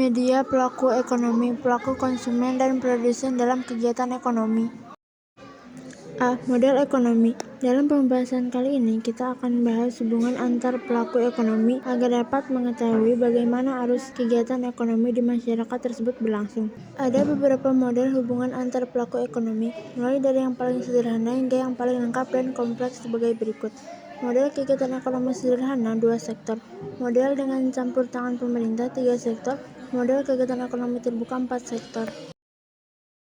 Penyedia, pelaku ekonomi, pelaku konsumen, dan produsen dalam kegiatan ekonomi. A. Model ekonomi. Dalam pembahasan kali ini, kita akan membahas hubungan antar pelaku ekonomi agar dapat mengetahui bagaimana arus kegiatan ekonomi di masyarakat tersebut berlangsung. Ada beberapa model hubungan antar pelaku ekonomi, mulai dari yang paling sederhana hingga yang paling lengkap dan kompleks sebagai berikut. Model kegiatan ekonomi sederhana 2 sektor. Model dengan campur tangan pemerintah 3 sektor. Model kegiatan ekonomi terbuka 4 sektor.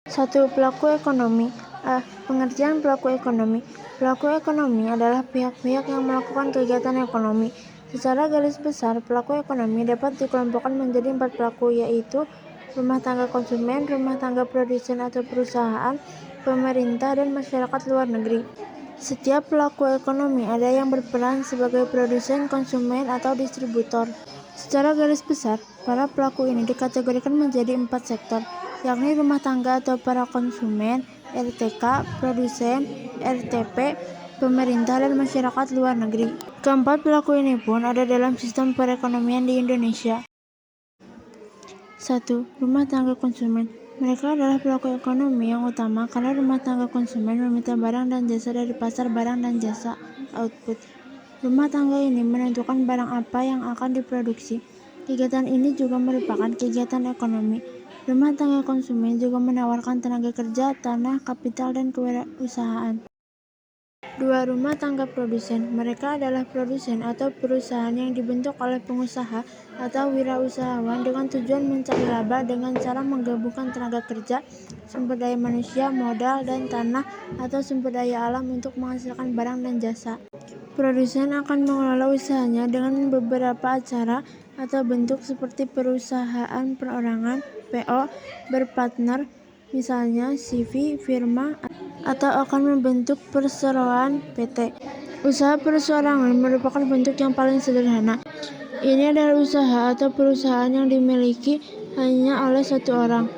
1. Pelaku ekonomi. A. Pengertian pelaku ekonomi. Pelaku ekonomi adalah pihak-pihak yang melakukan kegiatan ekonomi. Secara garis besar, pelaku ekonomi dapat dikelompokkan menjadi 4 pelaku, yaitu rumah tangga konsumen, rumah tangga produsen atau perusahaan, pemerintah, dan masyarakat luar negeri. Setiap pelaku ekonomi ada yang berperan sebagai produsen, konsumen, atau distributor. Secara garis besar, para pelaku ini dikategorikan menjadi 4 sektor, yakni rumah tangga atau para konsumen, RTK, produsen, RTP, pemerintah, dan masyarakat luar negeri. Keempat pelaku ini pun ada dalam sistem perekonomian di Indonesia. 1. Rumah tangga konsumen. Mereka adalah pelaku ekonomi yang utama karena rumah tangga konsumen meminta barang dan jasa dari pasar barang dan jasa output. Rumah tangga ini menentukan barang apa yang akan diproduksi. Kegiatan ini juga merupakan kegiatan ekonomi. Rumah tangga konsumen juga menawarkan tenaga kerja, tanah, kapital, dan kewirausahaan. 2. Rumah tangga produsen. Mereka adalah produsen atau perusahaan yang dibentuk oleh pengusaha atau wirausahawan dengan tujuan mencari laba dengan cara menggabungkan tenaga kerja, sumber daya manusia, modal, dan tanah atau sumber daya alam untuk menghasilkan barang dan jasa. Produsen akan mengelola usahanya dengan beberapa cara atau bentuk seperti perusahaan perorangan, PO, berpartner, misalnya CV, firma, atau akan membentuk perseroan PT. Usaha perseorangan merupakan bentuk yang paling sederhana. Ini adalah usaha atau perusahaan yang dimiliki hanya oleh satu orang.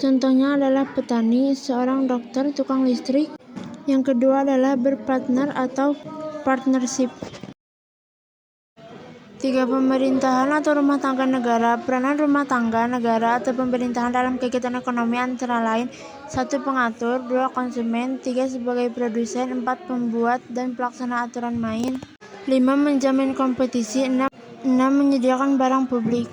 Contohnya adalah petani, seorang dokter, tukang listrik. Yang kedua adalah berpartner atau partnership. 3. Pemerintahan atau rumah tangga negara. Peranan rumah tangga negara atau pemerintahan dalam kegiatan ekonomi antara lain 1. Pengatur, 2. Konsumen, 3. Sebagai produsen, 4. Pembuat dan pelaksana aturan main, 5. Menjamin kompetisi, 6. Menyediakan barang publik.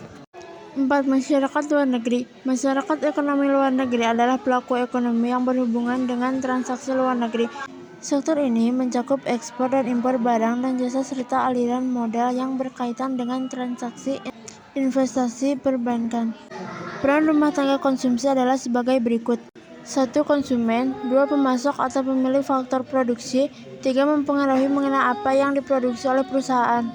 4. Masyarakat luar negeri. Masyarakat ekonomi luar negeri adalah pelaku ekonomi yang berhubungan dengan transaksi luar negeri. Sektor ini mencakup ekspor dan impor barang dan jasa serta aliran modal yang berkaitan dengan transaksi investasi perbankan. Peran rumah tangga konsumsi adalah sebagai berikut. 1. Konsumen, 2. Pemasok atau pemilik faktor produksi, 3. Mempengaruhi mengenai apa yang diproduksi oleh perusahaan.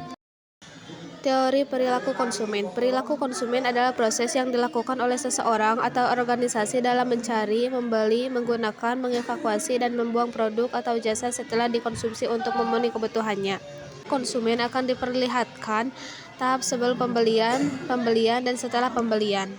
Teori perilaku konsumen. Perilaku konsumen adalah proses yang dilakukan oleh seseorang atau organisasi dalam mencari, membeli, menggunakan, mengevakuasi, dan membuang produk atau jasa setelah dikonsumsi untuk memenuhi kebutuhannya. Konsumen akan diperlihatkan tahap sebelum pembelian, dan setelah pembelian.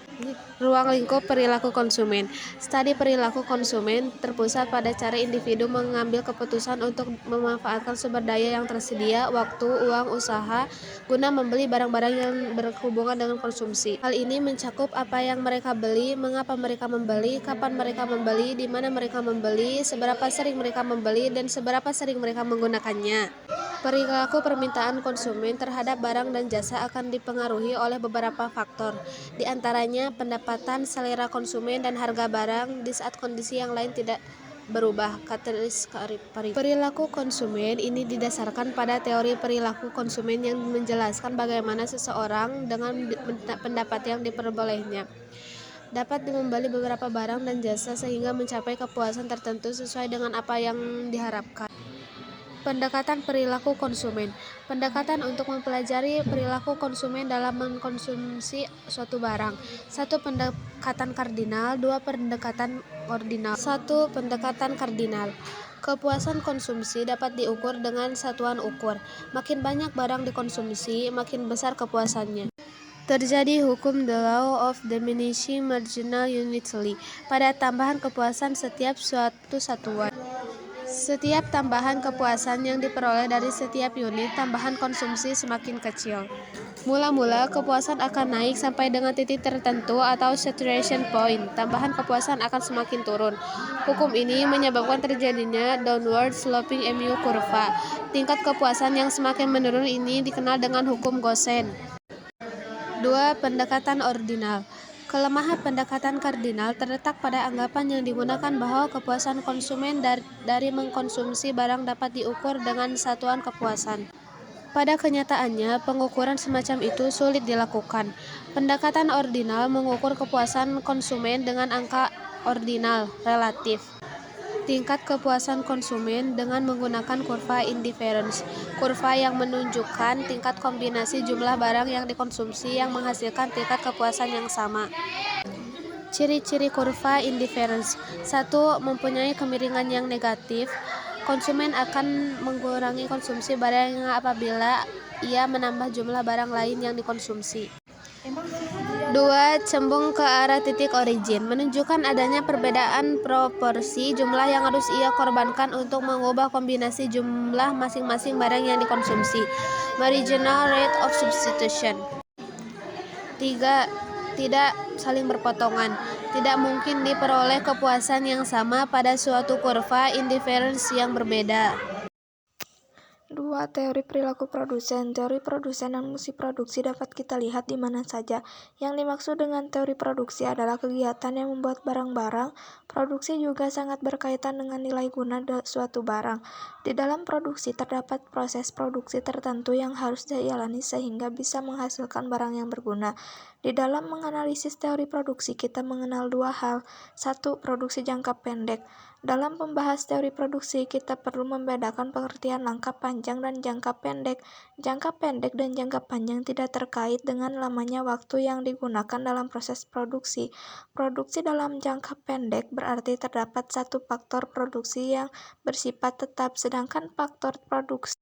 Ruang lingkup perilaku konsumen. Studi perilaku konsumen terpusat pada cara individu mengambil keputusan untuk memanfaatkan sumber daya yang tersedia, waktu, uang, usaha, guna membeli barang-barang yang berhubungan dengan konsumsi. Hal ini mencakup apa yang mereka beli, mengapa mereka membeli, kapan mereka membeli, di mana mereka membeli, seberapa sering mereka membeli, dan seberapa sering mereka menggunakannya. Perilaku permintaan konsumen terhadap barang dan jasa akan dipengaruhi oleh beberapa faktor, di antaranya pendapatan, selera konsumen, dan harga barang di saat kondisi yang lain tidak berubah. Perilaku konsumen ini didasarkan pada teori perilaku konsumen yang menjelaskan bagaimana seseorang dengan pendapat yang diperolehnya dapat membeli beberapa barang dan jasa sehingga mencapai kepuasan tertentu sesuai dengan apa yang diharapkan. Pendekatan perilaku konsumen. Pendekatan untuk mempelajari perilaku konsumen dalam mengkonsumsi suatu barang. 1. Pendekatan kardinal, 2. Pendekatan ordinal. 1. Pendekatan kardinal. Kepuasan konsumsi dapat diukur dengan satuan ukur. Makin banyak barang dikonsumsi, makin besar kepuasannya. Terjadi hukum the law of diminishing marginal utility pada tambahan kepuasan setiap suatu satuan. Setiap tambahan kepuasan yang diperoleh dari setiap unit tambahan konsumsi semakin kecil. Mula-mula kepuasan akan naik sampai dengan titik tertentu atau saturation point. Tambahan kepuasan akan semakin turun. Hukum ini menyebabkan terjadinya downward sloping MU kurva. Tingkat kepuasan yang semakin menurun ini dikenal dengan hukum Gaussian. 2. Pendekatan ordinal. Kelemahan pendekatan kardinal terletak pada anggapan yang digunakan bahwa kepuasan konsumen dari mengkonsumsi barang dapat diukur dengan satuan kepuasan. Pada kenyataannya, pengukuran semacam itu sulit dilakukan. Pendekatan ordinal mengukur kepuasan konsumen dengan angka ordinal relatif. Tingkat kepuasan konsumen dengan menggunakan kurva indifference, kurva yang menunjukkan tingkat kombinasi jumlah barang yang dikonsumsi yang menghasilkan tingkat kepuasan yang sama. Ciri-ciri kurva indifference. 1. Mempunyai kemiringan yang negatif. Konsumen akan mengurangi konsumsi barang apabila ia menambah jumlah barang lain yang dikonsumsi. 2. Cembung ke arah titik origin, menunjukkan adanya perbedaan proporsi jumlah yang harus ia korbankan untuk mengubah kombinasi jumlah masing-masing barang yang dikonsumsi. Marginal rate of substitution. 3. Tidak saling berpotongan. Tidak mungkin diperoleh kepuasan yang sama pada suatu kurva indifference yang berbeda. 2. Teori perilaku produsen. Teori produsen dan fungsi produksi dapat kita lihat di mana saja. Yang dimaksud dengan teori produksi adalah kegiatan yang membuat barang-barang. Produksi juga sangat berkaitan dengan nilai guna suatu barang. Di dalam produksi terdapat proses produksi tertentu yang harus dijalani sehingga bisa menghasilkan barang yang berguna. Di dalam menganalisis teori produksi kita mengenal dua hal. 1. Produksi jangka pendek. Dalam membahas teori produksi, kita perlu membedakan pengertian jangka panjang dan jangka pendek. Jangka pendek dan jangka panjang tidak terkait dengan lamanya waktu yang digunakan dalam proses produksi. Produksi dalam jangka pendek berarti terdapat satu faktor produksi yang bersifat tetap, sedangkan faktor produksi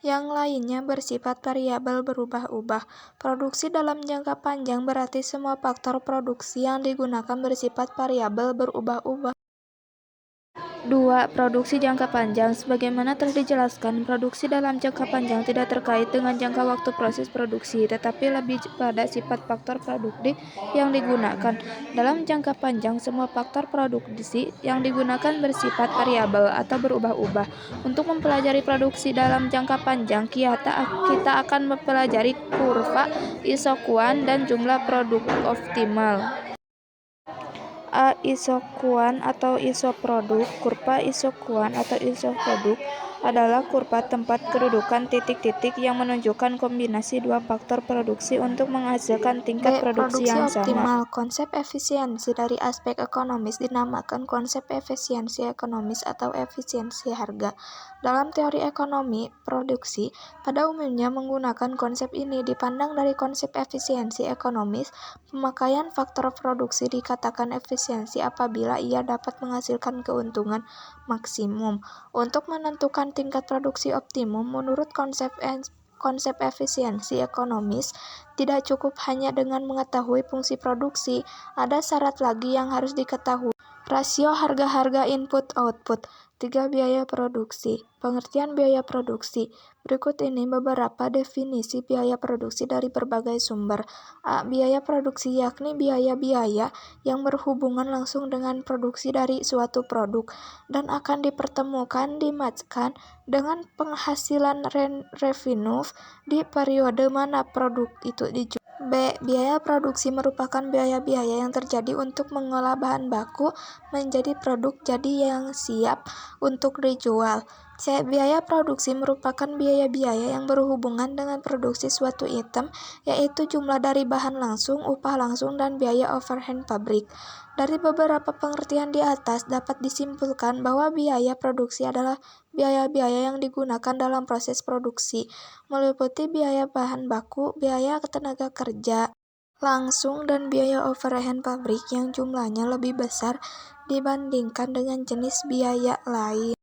yang lainnya bersifat variabel berubah-ubah. Produksi dalam jangka panjang berarti semua faktor produksi yang digunakan bersifat variabel berubah-ubah. 2. Produksi jangka panjang. Sebagaimana telah dijelaskan, produksi dalam jangka panjang tidak terkait dengan jangka waktu proses produksi, tetapi lebih pada sifat faktor produksi yang digunakan. Dalam jangka panjang, semua faktor produksi yang digunakan bersifat variabel atau berubah-ubah. Untuk mempelajari produksi dalam jangka panjang, kita akan mempelajari kurva isokuan dan jumlah produk optimal. A. Isokuan atau isoproduk. Kurva isokuan atau isoproduk adalah kurva tempat kedudukan titik-titik yang menunjukkan kombinasi dua faktor produksi untuk menghasilkan tingkat produksi yang sama. Konsep efisiensi dari aspek ekonomis dinamakan konsep efisiensi ekonomis atau efisiensi harga. Dalam teori ekonomi produksi, pada umumnya menggunakan konsep ini. Dipandang dari konsep efisiensi ekonomis, pemakaian faktor produksi dikatakan efisiensi apabila ia dapat menghasilkan keuntungan maksimum. Untuk menentukan tingkat produksi optimum, menurut konsep efisiensi ekonomis, tidak cukup hanya dengan mengetahui fungsi produksi, ada syarat lagi yang harus diketahui. Rasio harga-harga input-output. 3. Biaya produksi. Pengertian biaya produksi. Berikut ini beberapa definisi biaya produksi dari berbagai sumber. A. Biaya produksi yakni biaya-biaya yang berhubungan langsung dengan produksi dari suatu produk dan akan dimatchkan dengan penghasilan revenue di periode mana produk itu dijual. B. Biaya produksi merupakan biaya-biaya yang terjadi untuk mengolah bahan baku menjadi produk jadi yang siap untuk dijual. C. Biaya produksi merupakan biaya-biaya yang berhubungan dengan produksi suatu item, yaitu jumlah dari bahan langsung, upah langsung, dan biaya overhead pabrik. Dari beberapa pengertian di atas dapat disimpulkan bahwa biaya produksi adalah biaya-biaya yang digunakan dalam proses produksi, meliputi biaya bahan baku, biaya tenaga kerja langsung, dan biaya overhead pabrik yang jumlahnya lebih besar dibandingkan dengan jenis biaya lain.